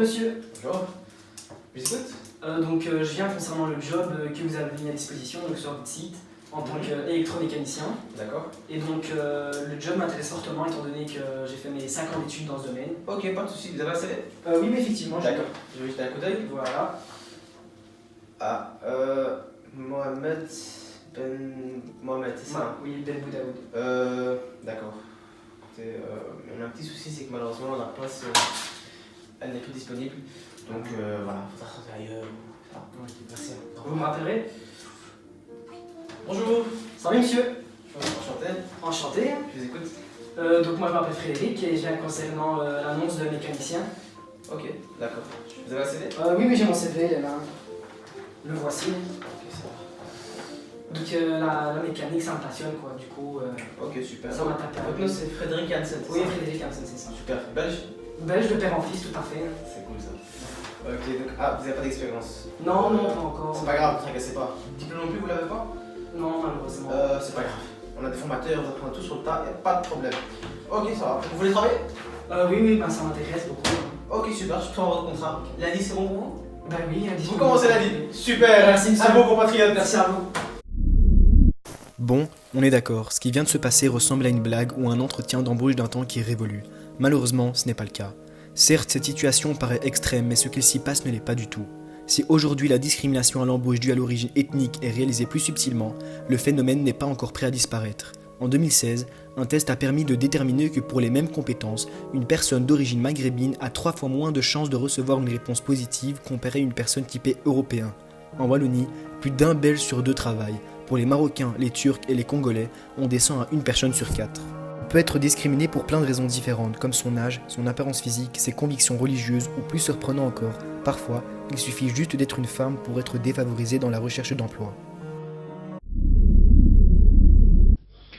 monsieur. Bonjour. Je vous écoute. Je viens concernant le job que vous avez mis à disposition donc sur votre site en tant qu'électromécanicien. D'accord. Et donc le job m'intéresse fortement étant donné que j'ai fait mes 5 ans d'études dans ce domaine. Ok, pas de soucis. Vous avez un CV? Oui, mais effectivement. D'accord. Je vais jeter un coup d'œil. Voilà. Ah, Mohamed, c'est ça? Oui, Ben Boudaoud. D'accord. Écoutez, on a un petit souci, c'est que malheureusement la place, elle n'est plus disponible. Donc voilà, il faudra sortir ailleurs. Ah, ok, merci. Vous me rappellerez? Bonjour. Salut monsieur. Enchanté. Enchanté. Je vous écoute. Donc moi je m'appelle Frédéric et je viens concernant l'annonce de mécanicien. Ok, d'accord. Vous avez un CV? Oui, j'ai mon CV, il est là. Le voici. Ok, ça va. Donc la mécanique, ça me passionne quoi, du coup. Ok, super. Ça m'attaque. Votre nom c'est Frédéric Hansen? Oui, Frédéric Hansen, c'est ça. Super. Belge? Belge de père en fils, tout à fait. C'est cool ça. Ok, donc, vous n'avez pas d'expérience? Non, pas encore. C'est pas grave, ne tracassez pas. Diplôme non plus, vous l'avez pas? Non, malheureusement. C'est pas grave. On a des formateurs, on apprend tout sur le tas, y a pas de problème. Ok, ça va. Vous voulez travailler? Oui, ça m'intéresse beaucoup. Ok, super, je prends votre contrat. Lundi, c'est bon pour vous? Oui, lundi. Vous commencez lundi. Super, merci monsieur. Un bon compatriote. Merci à vous. Bon, on est d'accord, ce qui vient de se passer ressemble à une blague ou un entretien d'embauche d'un temps qui est révolu. Malheureusement, ce n'est pas le cas. Certes, cette situation paraît extrême, mais ce qu'il s'y passe ne l'est pas du tout. Si aujourd'hui la discrimination à l'embauche due à l'origine ethnique est réalisée plus subtilement, le phénomène n'est pas encore prêt à disparaître. En 2016, un test a permis de déterminer que pour les mêmes compétences, une personne d'origine maghrébine a 3 fois moins de chances de recevoir une réponse positive comparée à une personne typée européen. En Wallonie, plus d'1 Belge sur 2 travaille. Pour les Marocains, les Turcs et les Congolais, on descend à 1 personne sur 4. On peut être discriminé pour plein de raisons différentes, comme son âge, son apparence physique, ses convictions religieuses ou plus surprenant encore, parfois, il suffit juste d'être une femme pour être défavorisé dans la recherche d'emploi.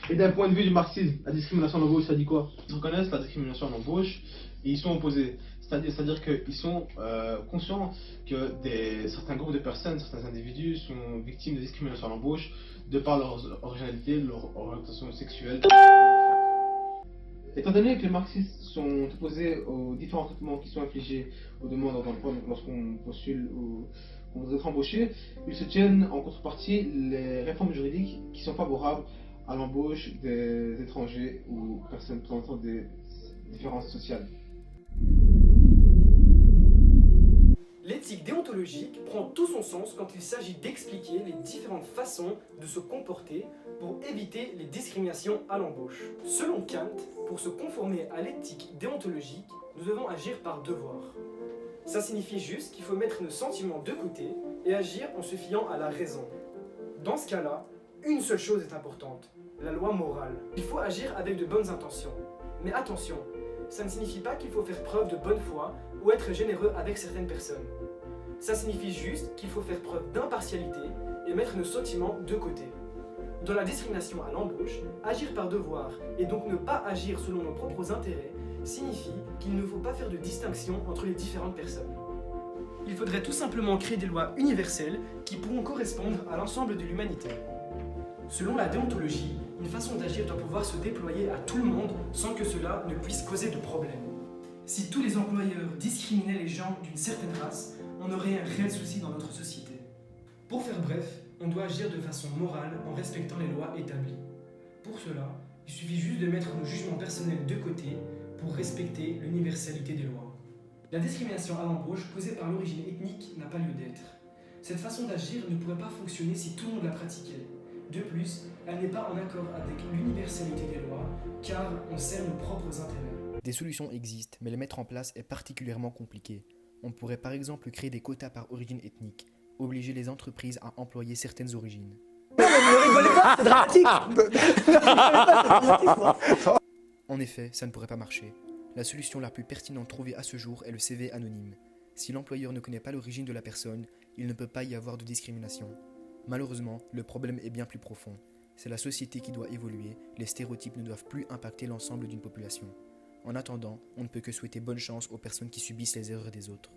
Et d'un point de vue du marxisme, la discrimination d'embauche, ça dit quoi? Ils reconnaissent la discrimination d'embauche et ils sont opposés. C'est-à-dire qu'ils sont conscients que certains groupes de personnes, certains individus sont victimes de discrimination à l'embauche de par leur originalité, leur orientation sexuelle. Étant donné que les marxistes sont opposés aux différents traitements qui sont infligés aux demandeurs d'emploi lorsqu'on postule ou qu'on voudrait être embauché, ils soutiennent en contrepartie les réformes juridiques qui sont favorables à l'embauche des étrangers ou personnes présentant des différences sociales. L'éthique déontologique prend tout son sens quand il s'agit d'expliquer les différentes façons de se comporter pour éviter les discriminations à l'embauche. Selon Kant, pour se conformer à l'éthique déontologique, nous devons agir par devoir. Ça signifie juste qu'il faut mettre nos sentiments de côté et agir en se fiant à la raison. Dans ce cas-là, une seule chose est importante, la loi morale. Il faut agir avec de bonnes intentions. Mais attention, ça ne signifie pas qu'il faut faire preuve de bonne foi ou être généreux avec certaines personnes. Ça signifie juste qu'il faut faire preuve d'impartialité et mettre nos sentiments de côté. Dans la discrimination à l'embauche, agir par devoir et donc ne pas agir selon nos propres intérêts signifie qu'il ne faut pas faire de distinction entre les différentes personnes. Il faudrait tout simplement créer des lois universelles qui pourront correspondre à l'ensemble de l'humanité. Selon la déontologie, une façon d'agir doit pouvoir se déployer à tout le monde sans que cela ne puisse causer de problème. Si tous les employeurs discriminaient les gens d'une certaine race, on aurait un réel souci dans notre société. Pour faire bref, on doit agir de façon morale en respectant les lois établies. Pour cela, il suffit juste de mettre nos jugements personnels de côté pour respecter l'universalité des lois. La discrimination à l'embauche causée par l'origine ethnique n'a pas lieu d'être. Cette façon d'agir ne pourrait pas fonctionner si tout le monde la pratiquait. De plus, elle n'est pas en accord avec l'universalité des lois, car on sert nos propres intérêts. Des solutions existent, mais les mettre en place est particulièrement compliqué. On pourrait par exemple créer des quotas par origine ethnique, obliger les entreprises à employer certaines origines. En effet, ça ne pourrait pas marcher. La solution la plus pertinente trouvée à ce jour est le CV anonyme. Si l'employeur ne connaît pas l'origine de la personne, il ne peut pas y avoir de discrimination. Malheureusement, le problème est bien plus profond. C'est la société qui doit évoluer, les stéréotypes ne doivent plus impacter l'ensemble d'une population. En attendant, on ne peut que souhaiter bonne chance aux personnes qui subissent les erreurs des autres.